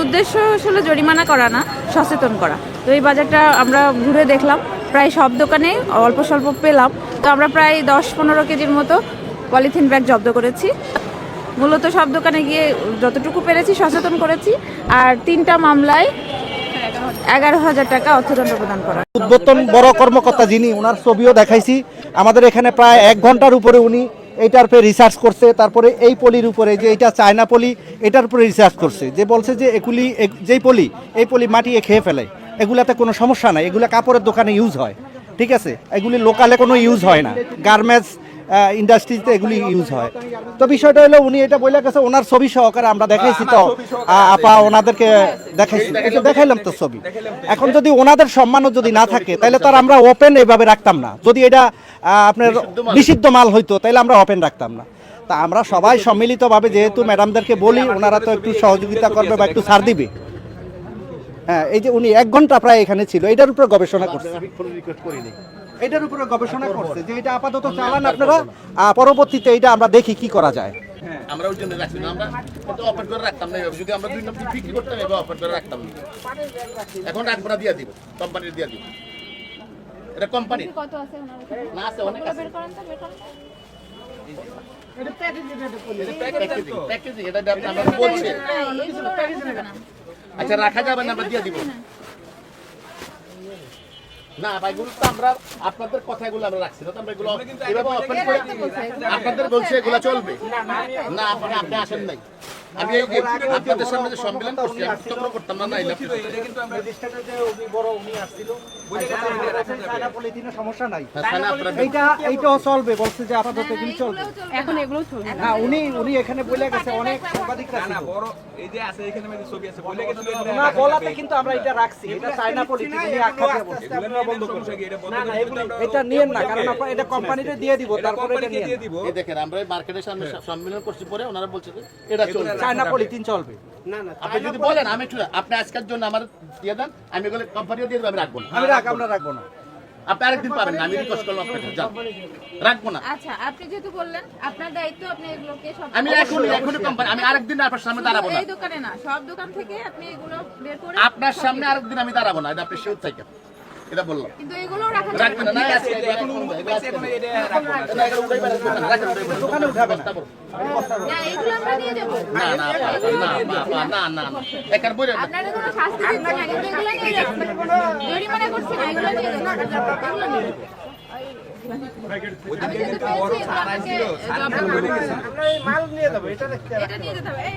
উদ্দেশ্য আসলে জরিমানা করা না, সচেতন করা। তো এই বাজারটা আমরা ঘুরে দেখলাম, প্রায় সব দোকানে অল্প স্বল্প পেলাম। তো আমরা প্রায় 10-15 কেজির মতো পলিথিন ব্যাগ জব্দ করেছি। মূলত সব দোকানে গিয়ে যতটুকু পেরেছি সচেতন করেছি। আর 3টা মামলায় 11,000 টাকা অর্থদণ্ড প্রদান করা। উদ্বোধন বড় কর্মকর্তা যিনি, ওনার ছবিও দেখাইছি। আমাদের এখানে প্রায় 1 ঘন্টার উপরে উনি এইটার উপরে রিসার্চ করছে। তারপরে এই পলির উপরে যে এটা চায়না পলি, এটার উপরে রিসার্চ করছে, যে বলছে যে এগুলি যেই পলি, এই পলি মাটিয়ে খেয়ে ফেলে, এগুলাতে কোনো সমস্যা নাই, এগুলা কাপড়ের দোকানে ইউজ হয়, ঠিক আছে, এগুলি লোকালে কোনো ইউজ হয় না, গার্মেন্টস ইন্ডাস্ট্রিতে এগুলি ইউজ হয়। তো বিষয়টা হলো উনি এটা বলে গেছে, ওনার ছবি সহকারে আমরা দেখাইছি। তো আপা ওনাদেরকে দেখাইছি, এটা দেখাইলাম তো ছবি। এখন যদি ওনাদের সম্মানও যদি না থাকে, তাহলে তো আর আমরা ওপেন এভাবে রাখতাম না। যদি এটা আপনার নিষিদ্ধ মাল হইতো, তাহলে আমরা ওপেন রাখতাম না। তা আমরা সবাই সম্মিলিতভাবে যেহেতু ম্যাডামদেরকে বলি, ওনারা তো একটু সহযোগিতা করবে বা একটু ছাড় দিবে। হ্যাঁ, এই যে উনি 1 ঘন্টা প্রায় এখানে ছিল, এটার উপরে গবেষণা করছে, এটার উপরে গবেষণা করছে যে এটা আপাতত চালান আপনারা, পরবর্তীতে এটা আমরা দেখি কি করা যায়। আমরা ওই জন্য রাখছি না, আমরা কিন্তু অফার করে রাখতাম না। যদি আমরা 2 নম্বর বিক্রি করতাম, এবার অফার করে রাখতাম না। এখন রাখবো না, দিয়ে দিব, কোম্পানির দিয়ে দিব। এটা কোম্পানি কত আছে ওনার কাছে? না আছে, অনেক আছে। বের করেন তো, বের করেন। এটা প্যাকেজিং, এটা আমরা বলছি। এগুলো রাখা যাবে না। আচ্ছা, রাখা যাবে না, আমরা দিয়ে দিব। না ভাইগুলো তো আমরা আপনাদের কথাগুলো আমরা রাখছি না, তো আমরা এগুলো এভাবে ওপেন করে আপনাদের বলছি এগুলো চলবে না। আপনি আসেন নাই, আমি এই আপনাদের সামনে যে সম্মেলন করছি, আমি তো করতাম না। নাইলে সমস্যা নাই, এইটাও চলবে, বলছে যে আপাতত এগুলি চলবে। এখন এগুলো চলবে না, উনি এখানে বলে গেছে, অনেক সাংবাদিকরা ছিল। এই যে আছে এখানে মধ্যে ছবি আছে বলে গেছে না, বলাতে কিন্তু আমরা এটা রাখছি, এটা চায়না পলিথিন উনি আখ্যা দিয়ে বলছে। বন্ধ করছে কি এটা বন্ধ করে এটা নিয়েন না, কারণ আপনারা এটা কোম্পানিতে দিয়ে দিব, তারপরে এটা নিয়ে দিব। এই দেখেন, আমরা মার্কেটের সামনে সম্মেলন করছি, পরে ওনারা বলছে যে এটা চলবে, চায়না পলিথিন চলবে। আপনি যদি বলেন আমি একটু, আপনি আজকের জন্য আমার দিয়ে দেন, আমি এগুলো কোম্পানিও দিয়ে দেবো, আমি রাখবো না। আমরা রাখবো না। আপনি আরেকদিন পাবেন না, আমি রিকোয়েস্ট করলাম আপনাকে, যান, রাখবো না। আচ্ছা, আপনি যেহেতু বললেন আপনার দায়িত্ব, আপনি এগুলোকে সব আমি এখনই কোম্পানি, আমি আরেকদিন আপনার সামনে দাঁড়াবো না। এই দোকানে না, সব দোকান থেকে আপনি এগুলো বের করে আপনার সামনে আরেকদিন আমি দাঁড়াবো না, এটা আপনি শিওর থাকেন, এটা বললাম। কিন্তু এগুলো রাখা রাখবেন না, না আজকে এখন এটা রাখবো না। না, এগুলো উঠাইবেন না, রাখেন, দোকানে উঠাবেন না। না, এগুলো আমরা নিয়ে যাব। না না না না, একার বইরে আপনারা কোনো শাস্তি দিচ্ছেন না, কিন্তু এগুলো নিয়ে যাচ্ছেন। জরিমানা করছেন না, এগুলো নিয়ে যাচ্ছেন। এগুলো নিয়ে যাচ্ছেন। আমি যেহেতু পেয়েছি, এগুলো আপনাকে জব্দ করে দিয়েছি। আমরা এই মাল নিয়ে যাবো, এটা দেখতে এটা নিয়ে যেতে হবে। এই